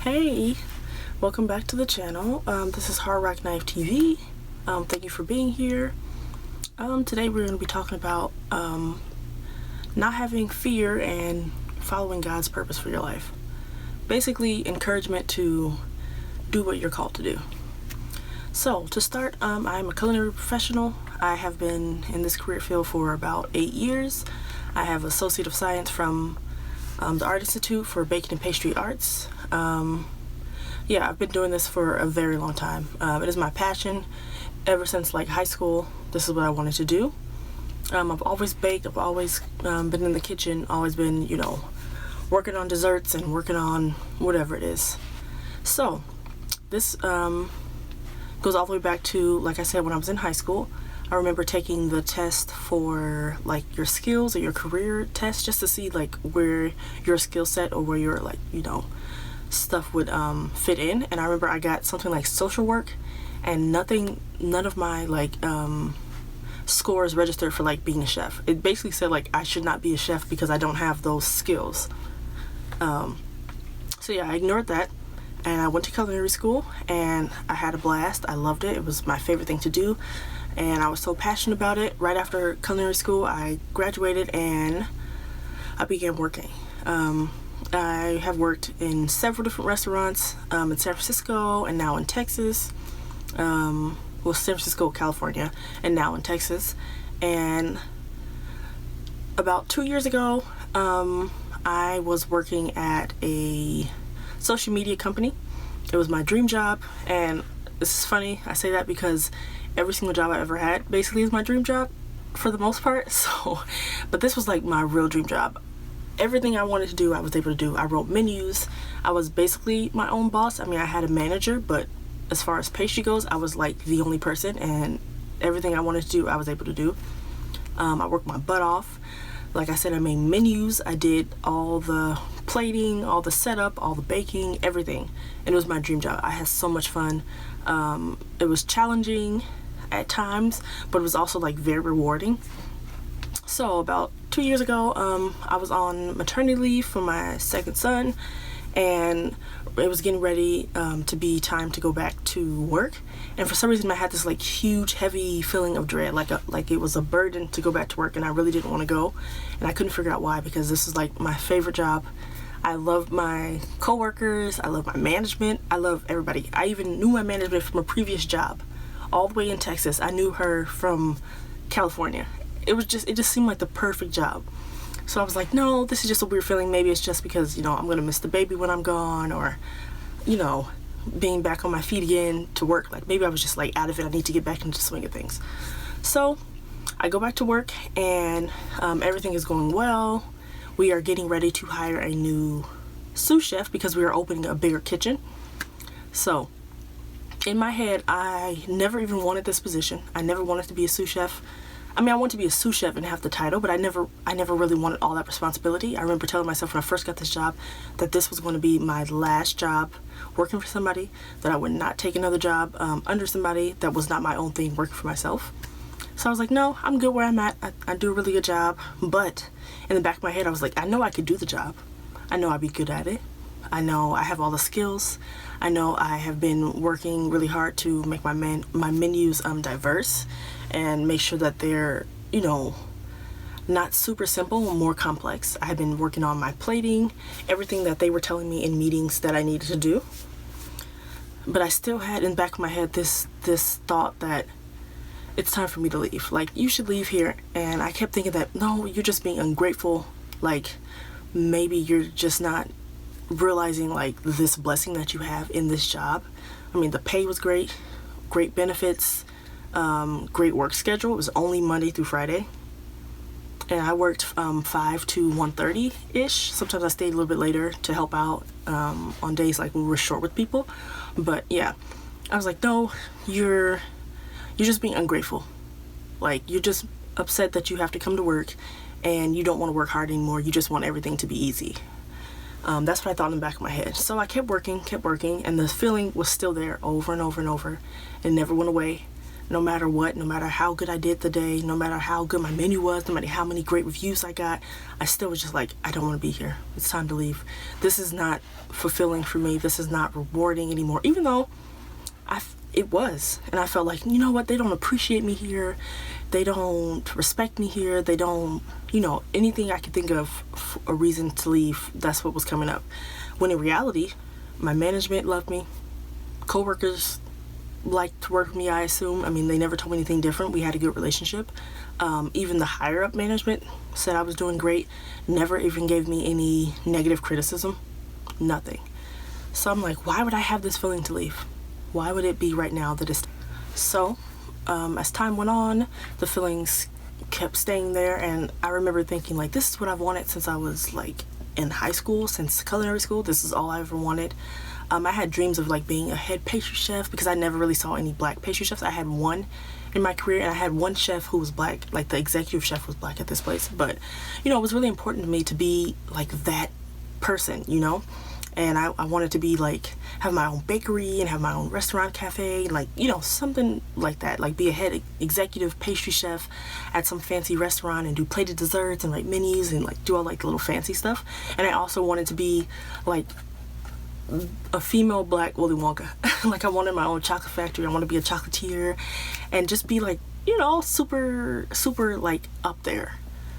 Hey, welcome back to the channel. This is Hardrockknife-TV. Thank you for being here. Today we're going to be talking about not having fear and following God's purpose for your life. Basically, encouragement to do what you're called to do. So, to start, I'm a culinary professional. I have been in this career field for about 8 years. I have Associate of Science from the Art Institute for Baking and Pastry Arts. Yeah, I've been doing this for a very long time. It is my passion. Ever since like high school, this is what I wanted to do. I've always baked. I've always been in the kitchen, always been, working on desserts and working on whatever it is. So this goes all the way back to, like I said, when I was in high school. I remember taking the test for like your skills or your career test, just to see like where your skill set or where your stuff would fit in. And I remember I got something like social work, and none of my scores registered for like being a chef. It basically said like I should not be a chef because I don't have those skills. So yeah, I ignored that and I went to culinary school and I had a blast. I loved it. It was my favorite thing to do, and I was so passionate about it. Right after culinary school, I graduated and I began working. I have worked in several different restaurants in San Francisco and now in Texas. San Francisco, California, and now in Texas. And about 2 years ago, I was working at a social media company. It was my dream job, and this is funny, I say that because every single job I ever had basically is my dream job for the most part. But this was like my real dream job. Everything I wanted to do, I was able to do. I wrote menus. I was basically my own boss. I mean, I had a manager, but as far as pastry goes, I was like the only person, and everything I wanted to do, I was able to do. I worked my butt off. Like I said, I made menus. I did all the plating, all the setup, all the baking, everything. And it was my dream job. I had so much fun. It was challenging at times, but it was also like very rewarding. So about 2 years ago, I was on maternity leave for my second son, and it was getting ready to be time to go back to work. And for some reason, I had this like huge, heavy feeling of dread, like it was a burden to go back to work, and I really didn't want to go. And I couldn't figure out why, because this is like my favorite job. I love my coworkers. I love my management. I love everybody. I even knew my management from a previous job, all the way in Texas. I knew her from California. It just seemed like the perfect job. So I was like, no, this is just a weird feeling. Maybe it's just because, I'm going to miss the baby when I'm gone, or, being back on my feet again to work. Like maybe I was just like out of it. I need to get back into the swing of things. So I go back to work, and everything is going well. We are getting ready to hire a new sous chef because we are opening a bigger kitchen. So in my head, I never even wanted this position. I never wanted to be a sous chef. I mean, I wanted to be a sous chef and have the title, but I never really wanted all that responsibility. I remember telling myself when I first got this job that this was going to be my last job working for somebody, that I would not take another job under somebody that was not my own thing, working for myself. So I was like, no, I'm good where I'm at. I do a really good job. But in the back of my head, I was like, I know I could do the job. I know I'd be good at it. I know I have all the skills. I know I have been working really hard to make my menus diverse and make sure that they're, not super simple, more complex. I have been working on my plating, everything that they were telling me in meetings that I needed to do. But I still had in the back of my head this thought that it's time for me to leave. Like, you should leave here. And I kept thinking that, no, you're just being ungrateful. Like, maybe you're just not realizing like this blessing that you have in this job. I mean, the pay was great benefits, great work schedule. It was only Monday through Friday, and I worked 5 to 1:30 ish. Sometimes I stayed a little bit later to help out on days like we were short with people. But yeah, I was like, no, you're just being ungrateful. Like, you're just upset that you have to come to work and you don't want to work hard anymore. You just want everything to be easy. That's what I thought in the back of my head. So I kept working, and the feeling was still there over and over and over. It never went away. no matter what, no matter how good I did the day, no matter how good my menu was, no matter how many great reviews I got, I still was just like, I don't want to be here. It's time to leave. This is not fulfilling for me. This is not rewarding anymore, even though it was. And I felt like, you know what, they don't appreciate me here. They don't respect me here. They don't, anything I could think of a reason to leave, that's what was coming up. When in reality, my management loved me. Coworkers liked to work with me, I assume. I mean, they never told me anything different. We had a good relationship. Even the higher up management said I was doing great. Never even gave me any negative criticism. Nothing. So I'm like, why would I have this feeling to leave? Why would it be right now that it's... So, as time went on, the feelings kept staying there, and I remember thinking, like, this is what I've wanted since I was, like, in high school, since culinary school. This is all I ever wanted. I had dreams of like being a head pastry chef because I never really saw any black pastry chefs. I had one in my career, and I had one chef who was black, like the executive chef was black at this place. But it was really important to me to be like that person, and I wanted to be like, have my own bakery and have my own restaurant cafe, like, something like that, like be a head executive pastry chef at some fancy restaurant and do plated desserts and write menus and like do all like little fancy stuff. And I also wanted to be like a female black Willy Wonka. Like I wanted my own chocolate factory. I want to be a chocolatier and just be like, super, super like up there.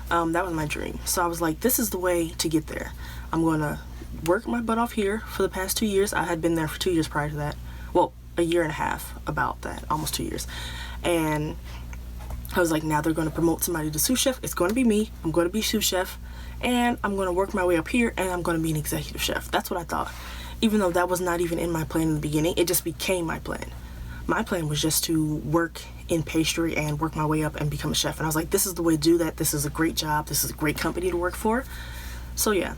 That was my dream. So I was like, this is the way to get there. I'm going to work my butt off here for the past 2 years. I had been there for 2 years prior to that. Well, a year and a half, about that, almost 2 years. And I was like, now they're going to promote somebody to sous chef. It's going to be me. I'm going to be sous chef, and I'm going to work my way up here, and I'm going to be an executive chef. That's what I thought. Even though that was not even in my plan in the beginning, it just became my plan. My plan was just to work in pastry and work my way up and become a chef. And I was like, this is the way to do that. This is a great job. This is a great company to work for. So yeah.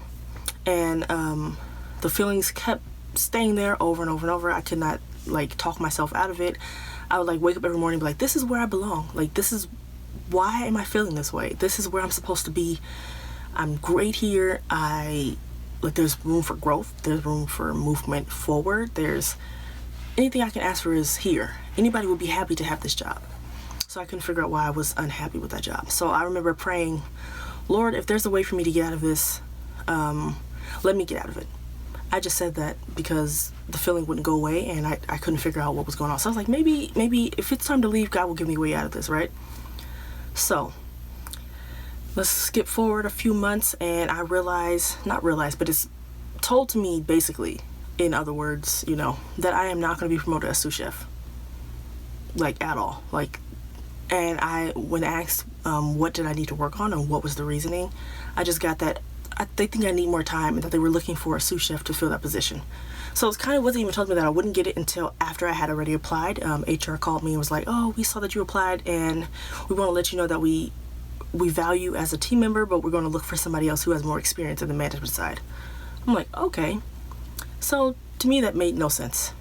And the feelings kept staying there over and over and over. I could not like talk myself out of it. I would like wake up every morning and be like, this is where I belong. Like, this is, why am I feeling this way? This is where I'm supposed to be. I'm great here. Like, there's room for growth. There's room for movement forward. There's anything I can ask for is here. Anybody would be happy to have this job. So I couldn't figure out why I was unhappy with that job. So I remember praying, Lord, if there's a way for me to get out of this, let me get out of it. I just said that because the feeling wouldn't go away, and I couldn't figure out what was going on. So I was like, maybe if it's time to leave, God will give me a way out of this, right? So let's skip forward a few months, and I not realized, but it's told to me basically, in other words, that I am not going to be promoted as sous chef, like at all. Like, and when asked what did I need to work on and what was the reasoning, I just got that they think I need more time and that they were looking for a sous chef to fill that position. So it kind of wasn't even told me that I wouldn't get it until after I had already applied. HR called me and was like, oh, we saw that you applied, and we want to let you know that we value you as a team member, but we're going to look for somebody else who has more experience in the management side. I'm like, okay. So to me, that made no sense.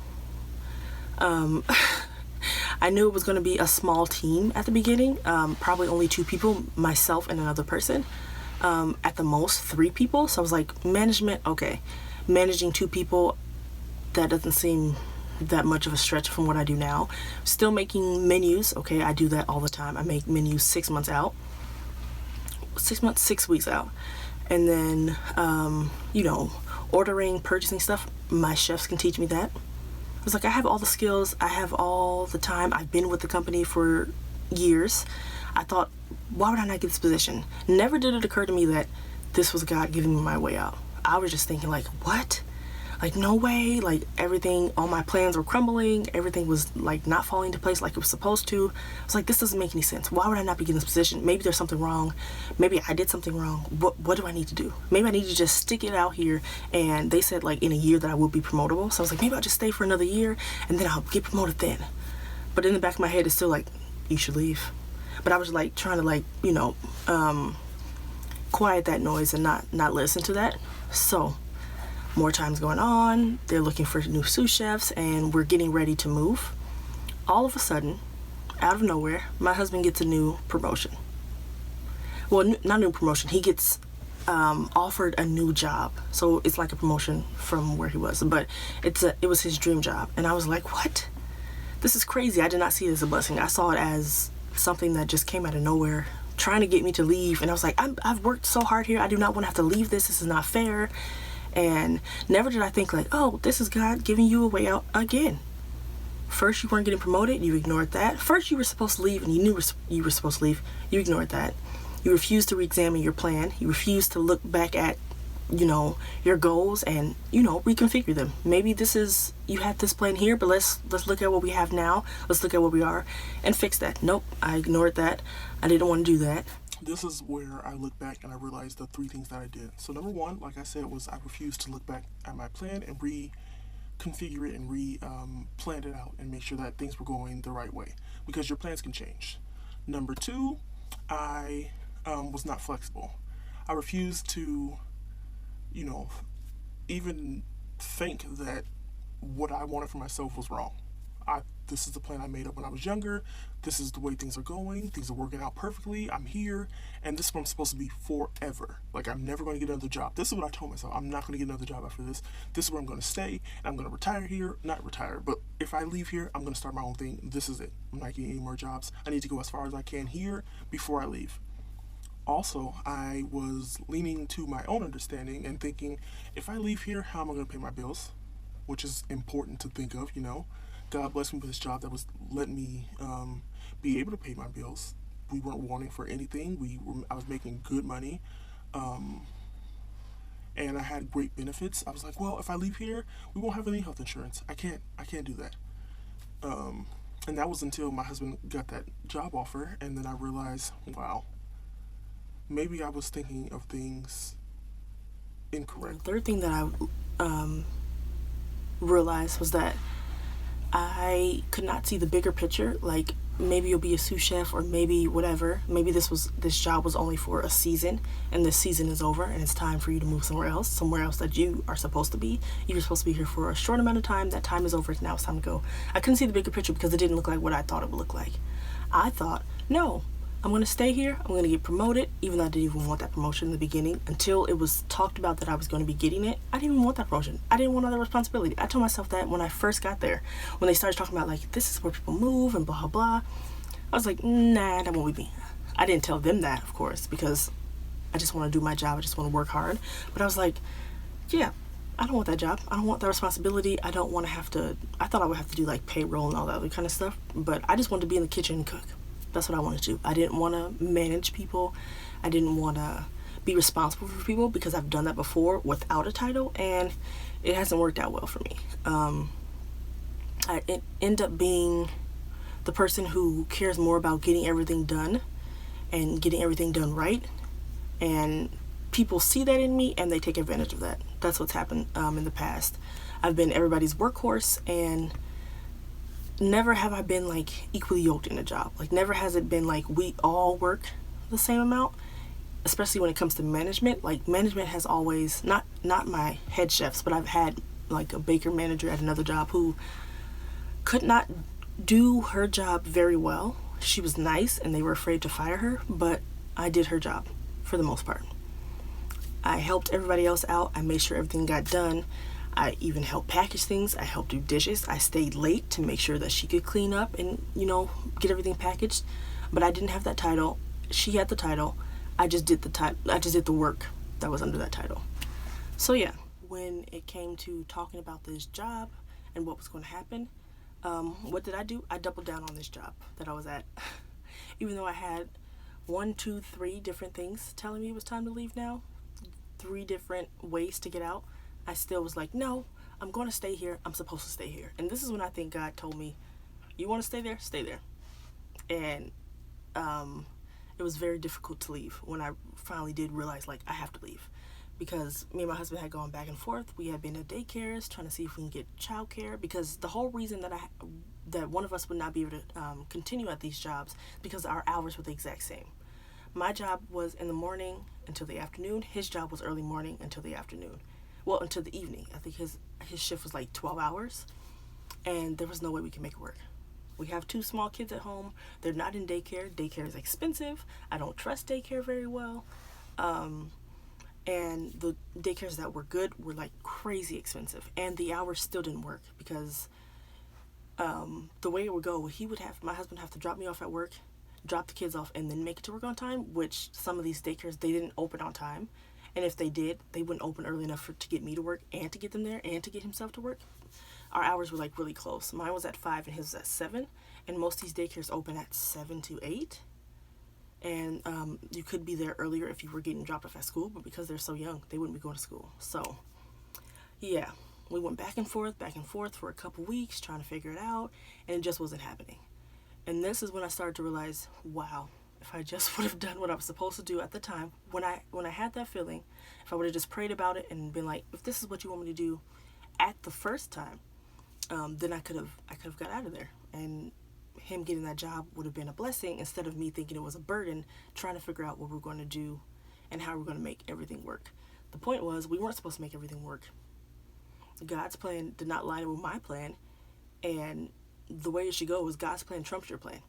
I knew it was going to be a small team at the beginning, probably only 2 people, myself and another person. At the most 3 people. So I was like, management, okay. Managing 2 people, that doesn't seem that much of a stretch from what I do now. Still making menus, okay, I do that all the time. I make menus 6 months out. 6 weeks out. And then, ordering, purchasing stuff, my chefs can teach me that. I was like, I have all the skills, I have all the time, I've been with the company for years. I thought, why would I not get this position? Never did it occur to me that this was God giving me my way out. I was just thinking like, what? Like, no way. Like, everything, all my plans were crumbling. Everything was like not falling into place like it was supposed to. I was like, this doesn't make any sense. Why would I not be getting this position? Maybe there's something wrong. Maybe I did something wrong. What do I need to do? Maybe I need to just stick it out here. And they said like in a year that I would be promotable. So I was like, maybe I'll just stay for another year and then I'll get promoted then. But in the back of my head, it's still like, you should leave. But I was like trying to like, quiet that noise and not listen to that. So more time's going on, they're looking for new sous chefs, and we're getting ready to move. All of a sudden, out of nowhere, my husband gets a new promotion. Well, not a new promotion, he gets offered a new job. So it's like a promotion from where he was, but it was his dream job. And I was like, what? this is crazy. I did not see it as a blessing. I saw it as something that just came out of nowhere, trying to get me to leave. And I was like, I've worked so hard here. I do not want to have to leave this. This is not fair. And never did I think like, oh, this is God giving you a way out again. First, you weren't getting promoted. You ignored that. First, you were supposed to leave and you knew you were supposed to leave. You ignored that. You refused to re-examine your plan. You refused to look back at, your goals and, reconfigure them. Maybe you had this plan here, but let's look at what we have now. Let's look at where we are and fix that. Nope, I ignored that. I didn't want to do that. This is where I look back and I realized the 3 things that I did. So number 1, like I said, was I refused to look back at my plan and reconfigure it and plan it out and make sure that things were going the right way, because your plans can change. Number 2, I was not flexible. I refused to, even think that what I wanted for myself was wrong. This is the plan I made up when I was younger. This is the way things are going. Things are working out perfectly. I'm here, and this is what I'm supposed to be forever. Like, I'm never going to get another job. This is what I told myself. I'm not going to get another job after this. This is where I'm going to stay, and I'm going to retire here. Not retire, but if I leave here, I'm going to start my own thing. This is it. I'm not getting any more jobs. I need to go as far as I can here before I leave. Also, I was leaning to my own understanding and thinking, if I leave here, how am I going to pay my bills? Which is important to think of, God blessed me with this job that was letting me be able to pay my bills. We weren't wanting for anything. I was making good money, and I had great benefits. I was like, well, if I leave here, we won't have any health insurance. I can't do that. And that was until my husband got that job offer, and then I realized, wow, maybe I was thinking of things incorrect. The third thing that I realized was that I could not see the bigger picture. Like, maybe you'll be a sous chef, or maybe whatever. Maybe this job was only for a season, and this season is over, and it's time for you to move somewhere else that you are supposed to be. You were supposed to be here for a short amount of time. That time is over. Now it's time to go. I couldn't see the bigger picture because it didn't look like what I thought it would look like. I thought, no, I'm going to stay here. I'm going to get promoted, even though I didn't even want that promotion in the beginning. Until it was talked about that I was going to be getting it, I didn't even want that promotion. I didn't want other responsibility. I told myself that when I first got there. When they started talking about, like, this is where people move and blah, blah, blah, I was like, nah, that won't be me. I didn't tell them that, of course, because I just want to do my job. I just want to work hard. But I was like, yeah, I don't want that job. I don't want that responsibility. I don't want to have to, I thought I would have to do, like, payroll and all that other kind of stuff. But I just wanted to be in the kitchen and cook. That's what I wanted to do. I didn't want to manage people. I didn't want to be responsible for people, because I've done that before without a title, and it hasn't worked out well for me. I end up being the person who cares more about getting everything done and getting everything done right, and people see that in me and they take advantage of that. That's what's happened in the past. I've been everybody's workhorse, and never have I been, like, equally yoked in a job. Like, never has it been like we all work the same amount, especially when it comes to management. Like, management has always, not my head chefs, but I've had, like, a baker manager at another job who could not do her job very well. She was nice and they were afraid to fire her, but I did her job for the most part. I helped everybody else out. I made sure everything got done. I even helped package things. I helped do dishes. I stayed late to make sure that she could clean up and, get everything packaged. But I didn't have that title. She had the title. I just did the work that was under that title. So yeah, when it came to talking about this job and what was going to happen, what did I do? I doubled down on this job that I was at. Even though I had 1, 2, 3 different things telling me it was time to leave now, 3 different ways to get out, I still was like, no, I'm going to stay here. I'm supposed to stay here. And this is when I think God told me, you want to stay there? Stay there. And it was very difficult to leave when I finally did realize, like, I have to leave. Because me and my husband had gone back and forth. We had been at daycares trying to see if we can get childcare. Because the whole reason that one of us would not be able to continue at these jobs, because our hours were the exact same. My job was in the morning until the afternoon. His job was early morning until the afternoon. Well, until the evening. I think his shift was like 12 hours, and there was no way we could make it work. We have 2 small kids at home. They're not in daycare. Daycare is expensive. I don't trust daycare very well. And the daycares that were good were, like, crazy expensive. And the hours still didn't work because the way it would go, my husband have to drop me off at work, drop the kids off, and then make it to work on time, which some of these daycares, they didn't open on time. And if they did, they wouldn't open early enough to get me to work and to get them there and to get himself to work. Our hours were like really close. Mine was at 5 and his was at 7. And most of these daycares open at 7 to 8. And you could be there earlier if you were getting dropped off at school, but because they're so young, they wouldn't be going to school. So, yeah, we went back and forth for a couple weeks trying to figure it out, and it just wasn't happening. And this is when I started to realize, wow, if I just would have done what I was supposed to do at the time, when I had that feeling, if I would have just prayed about it and been like, if this is what you want me to do at the first time, then I could have got out of there. And him getting that job would have been a blessing instead of me thinking it was a burden, trying to figure out what we're going to do and how we're going to make everything work. The point was, we weren't supposed to make everything work. God's plan did not line up with my plan, and the way it should go is God's plan trumps your plan.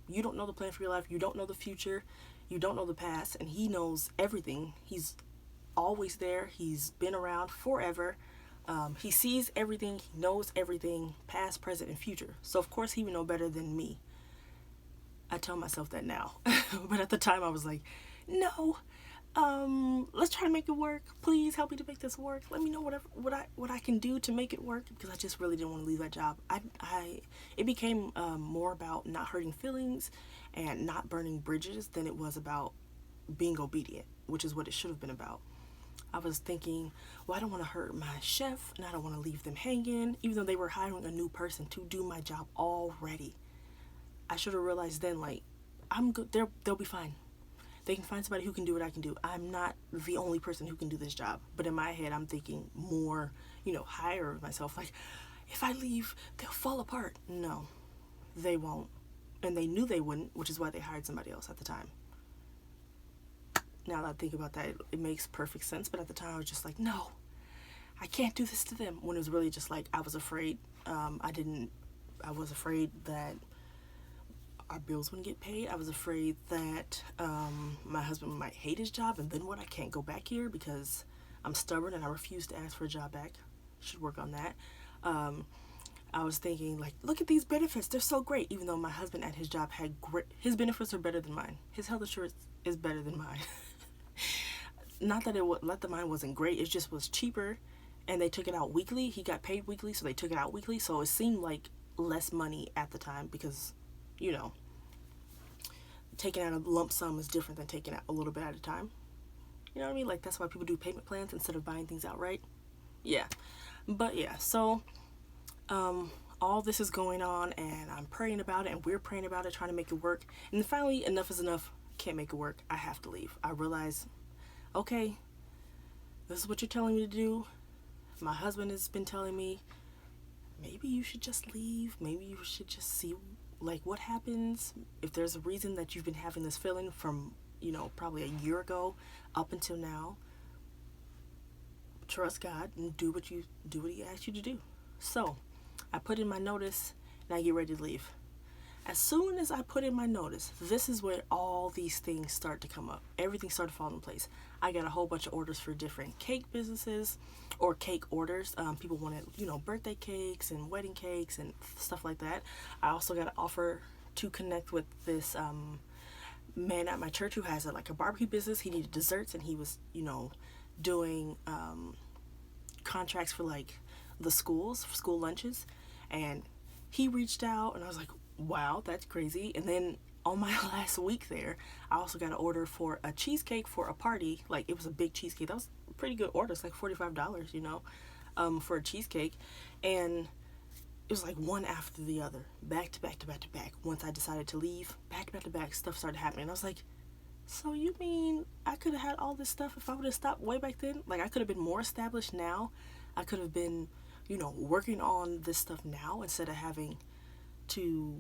You don't know the plan for your life. You don't know the future. You don't know the past, and He knows everything. He's always there. He's been around forever. He sees everything. He knows everything, past, present, and future. So, of course, He would know better than me. I tell myself that now. But at the time, I was like, no, let's try to make it work. Please help me to make this work. Let me know what I can do to make it work, because I just really didn't want to leave that job. It became more about not hurting feelings and not burning bridges than it was about being obedient, which is what it should have been about. I was thinking, well, I don't want to hurt my chef, and I don't want to leave them hanging, even though they were hiring a new person to do my job already. I should have realized then, like, I'm good. They'll be fine. They can find somebody who can do what I can do. I'm not the only person who can do this job. But in my head, I'm thinking more, higher of myself. Like, if I leave, they'll fall apart. No, they won't. And they knew they wouldn't, which is why they hired somebody else at the time. Now that I think about that, it makes perfect sense. But at the time, I was just like, no, I can't do this to them. When it was really just like, I was afraid. I was afraid that our bills wouldn't get paid. I was afraid that my husband might hate his job, and then what? I can't go back here because I'm stubborn and I refuse to ask for a job back. Should work on that. I was thinking, like, look at these benefits. They're so great. Even though my husband at his job had his benefits are better than mine. His health insurance is better than mine. Not that mine wasn't great. It just was cheaper, and they took it out weekly. He got paid weekly, so they took it out weekly. So it seemed like less money at the time because, taking out a lump sum is different than taking out a little bit at a time. You know what I mean? Like, that's why people do payment plans instead of buying things outright. Yeah. But yeah, so all this is going on, and I'm praying about it, and we're praying about it, trying to make it work. And finally, enough is enough. Can't make it work. I have to leave. I realize, okay, this is what you're telling me to do. My husband has been telling me, maybe you should just leave. Maybe you should just see, like, what happens. If there's a reason that you've been having this feeling from, probably a year ago up until now, trust God and do what He asked you to do. So I put in my notice, and I get ready to leave. As soon as I put in my notice, this is where all these things start to come up. Everything started falling in place. I got a whole bunch of orders for different cake businesses or cake orders. People wanted, birthday cakes and wedding cakes and stuff like that. I also got an offer to connect with this man at my church who has a barbecue business. He needed desserts, and he was, doing contracts for the schools, for school lunches. And he reached out, and I was like, wow, that's crazy. And then on my last week there, I also got an order for a cheesecake for a party. Like, it was a big cheesecake. That was a pretty good order. It's like $45, for a cheesecake. And it was like one after the other, back to back to back to back. Once I decided to leave, back to back to back, stuff started happening. I was like, so you mean I could have had all this stuff if I would have stopped way back then? Like, I could have been more established now. I could have been, working on this stuff now instead of having to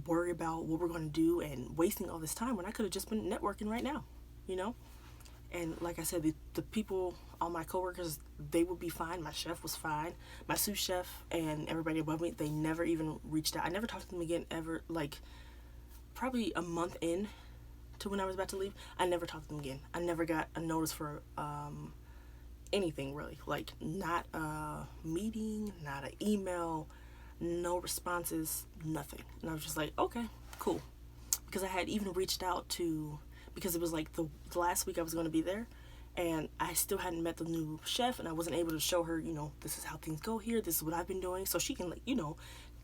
worry about what we're going to do and wasting all this time when I could have just been networking right now, And like I said, the people, all my coworkers, they would be fine. My chef was fine. My sous chef and everybody above me, they never even reached out. I never talked to them again ever. Probably a month in to when I was about to leave, I never talked to them again. I never got a notice for anything really. Not a meeting, not an email, no responses, nothing. And I was just like, okay, cool. Because I had even reached out to, because it was like the last week I was going to be there, and I still hadn't met the new chef, and I wasn't able to show her, this is how things go here, this is what I've been doing, so she can,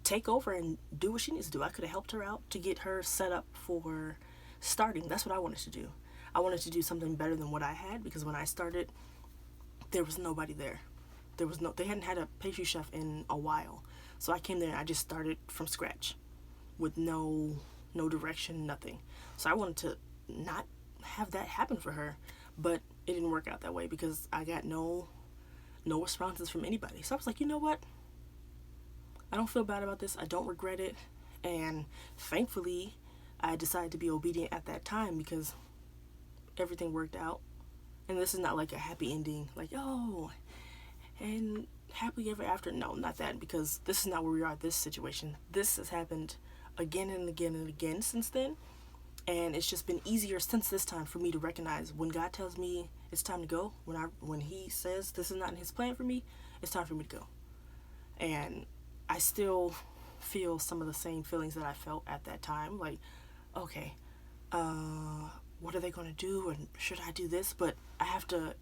take over and do what she needs to do. I could have helped her out to get her set up for starting. That's what I wanted to do. I wanted to do something better than what I had, because when I started, there was nobody there. They hadn't had a pastry chef in a while. So I came there and I just started from scratch with no direction, nothing. So I wanted to not have that happen for her, but it didn't work out that way because I got no responses from anybody. So I was like, you know what? I don't feel bad about this. I don't regret it. And thankfully, I decided to be obedient at that time because everything worked out. And this is not like a happy ending, like, oh, and happily ever after. No, not that, because this is not where we are at this situation. This has happened again and again and again since then. And it's just been easier since this time for me to recognize when God tells me it's time to go, when he says this is not in his plan for me, it's time for me to go. And I still feel some of the same feelings that I felt at that time, like, okay, what are they going to do, and should I do this? But I have to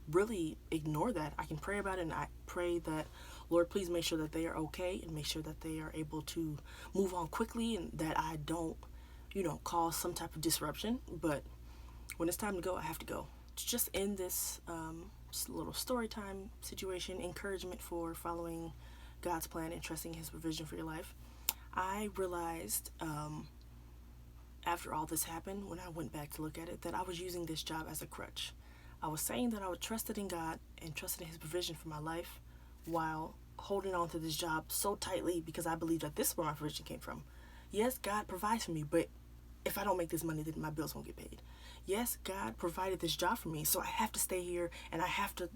really ignore that. I can pray about it, and I pray that, Lord, please make sure that they are okay, and make sure that they are able to move on quickly, and that I don't, cause some type of disruption. But when it's time to go, I have to go. To just end this little story time situation, encouragement for following God's plan and trusting his provision for your life, I realized after all this happened, when I went back to look at it, that I was using this job as a crutch. I was saying that I would trusted in God and trusted in his provision for my life while holding on to this job so tightly because I believed that this is where my provision came from. Yes, God provides for me, but if I don't make this money, then my bills won't get paid. Yes, God provided this job for me, so I have to stay here, and I have to,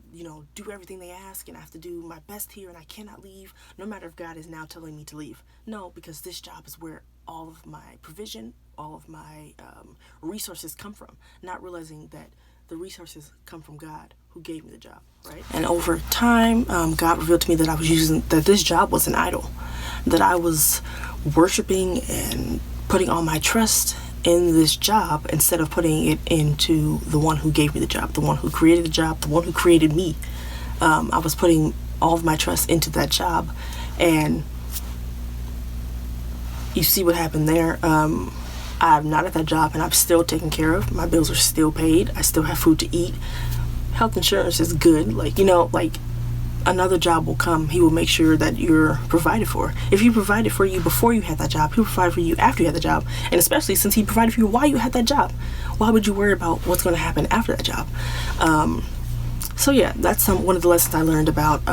do everything they ask, and I have to do my best here, and I cannot leave, no matter if God is now telling me to leave. No, because this job is where all of my provision, all of my resources come from, not realizing that the resources come from God who gave me the job, right? And over time, God revealed to me that this job was an idol, that I was worshiping and putting all my trust in this job instead of putting it into the one who gave me the job, the one who created the job, the one who created me. I was putting all of my trust into that job, and you see what happened there. I'm not at that job, and I'm still taken care of. My bills are still paid. I still have food to eat. Health insurance is good. Another job will come. He will make sure that you're provided for. If he provided for you before you had that job, he'll provide for you after you had the job. And especially since he provided for you while you had that job, why would you worry about what's going to happen after that job? So yeah, that's one of the lessons I learned about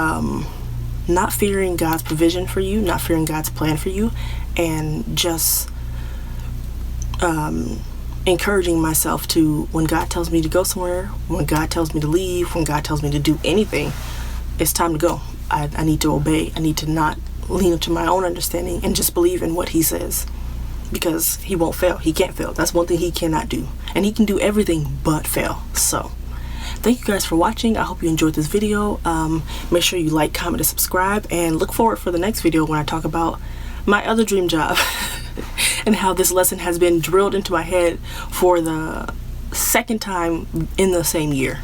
not fearing God's provision for you, not fearing God's plan for you, and just encouraging myself to, when God tells me to go somewhere, when God tells me to leave, when God tells me to do anything, it's time to go. I need to obey. I need to not lean into my own understanding and just believe in what he says, because he won't fail. He can't fail. That's one thing he cannot do, and he can do everything but fail. So thank you guys for watching. I hope you enjoyed this video. Make sure you like, comment, and subscribe, and look forward for the next video when I talk about my other dream job and how this lesson has been drilled into my head for the second time in the same year.